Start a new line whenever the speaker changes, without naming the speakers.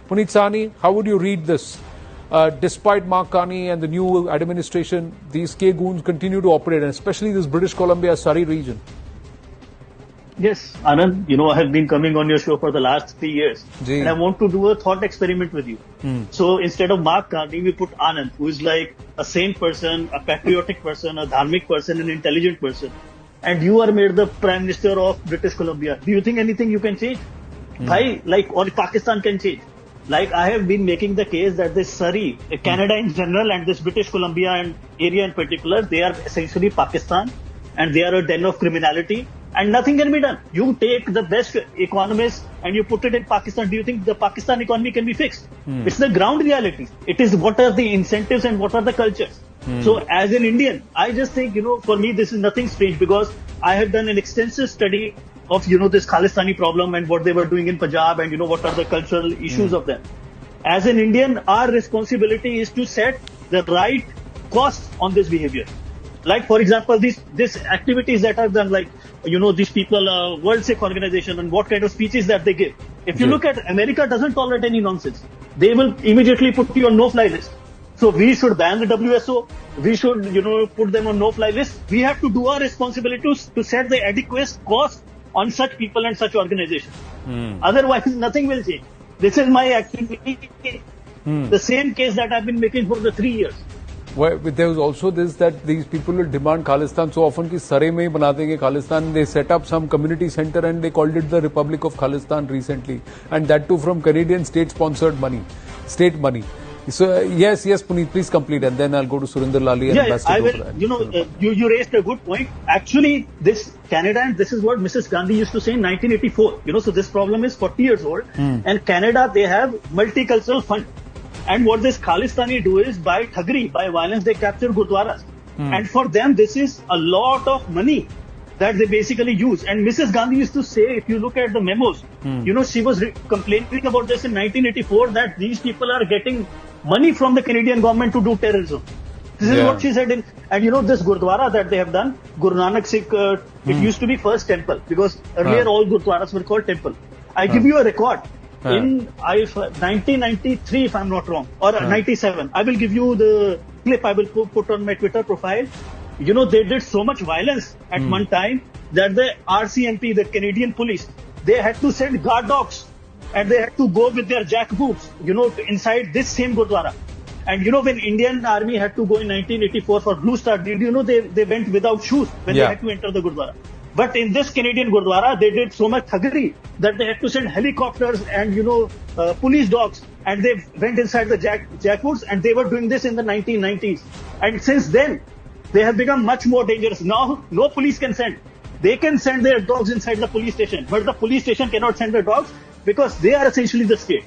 Puneet Sahani, how would you read this? Despite Mark Carney and the new administration, these K-goons continue to operate, and especially this British Columbia Surrey region.
Yes, Anand, I have been coming on your show for the last 3 years. And I want to do a thought experiment with you. So instead of Mark Carney, we put Anand, who is like a sane person, a patriotic person, a dharmic person, an intelligent person. And you are made the Prime Minister of British Columbia. Do you think anything you can change? Bhai, or Pakistan can change. Like I have been making the case that this Surrey, Canada in general, and this British Columbia and area in particular, they are essentially Pakistan, and they are a den of criminality, and nothing can be done. You take the best economists and you put it in Pakistan. Do you think the Pakistan economy can be fixed? It's the ground reality. It is what are the incentives and what are the cultures. So as an Indian, I just think, for me, this is nothing strange, because I have done an extensive study of, this Khalistani problem and what they were doing in Punjab, and, what are the cultural issues of them. As an Indian, our responsibility is to set the right cost on this behavior. Like, for example, these activities that are done, like, these people, World Sikh Organization, and what kind of speeches that they give. If you look at America, doesn't tolerate any nonsense. They will immediately put you on no-fly list. So we should ban the WSO. We should, put them on no-fly list. We have to do our responsibility to set the adequate cost on such people and such organizations. Otherwise, nothing will change. This is my activity. The same case that I've been making for the 3 years.
Well, there was also this that these people will demand Khalistan so often कि सरे में ही बना देंगे Khalistan. They set up some community center and they called it the Republic of Khalistan recently, and that too from Canadian state-sponsored money, state money. So yes, Puneet, please complete, and then I'll go to Surinder Lali and
I will. You raised a good point. Actually, this Canada, and this is what Mrs. Gandhi used to say in 1984. So this problem is 40 years old, and Canada, they have Multicultural Fund. And what this Khalistani do is, by thuggery, by violence, they capture Gurdwaras. And for them, this is a lot of money that they basically use. And Mrs. Gandhi used to say, if you look at the memos, she was complaining about this in 1984, that these people are getting money from the Canadian government to do terrorism. This is what she said. And this Gurdwara that they have done, Guru Nanak Sikh, it used to be first temple, because earlier all Gurdwaras were called temple. I give you a record. In 1993, if I'm not wrong, or 97, I will give you the clip. I will put on my Twitter profile. They did so much violence at one time that the RCMP, the Canadian police, they had to send guard dogs, and they had to go with their jack boots, inside this same Gurdwara. And when Indian Army had to go in 1984 for Blue Star, did they went without shoes when they had to enter the Gurdwara. But in this Canadian Gurdwara, they did so much thuggery that they had to send helicopters and, police dogs, and they went inside the jackboots, and they were doing this in the 1990s. And since then, they have become much more dangerous. Now, no police can send. They can send their dogs inside the police station, but the police station cannot send their dogs, because they are essentially the state.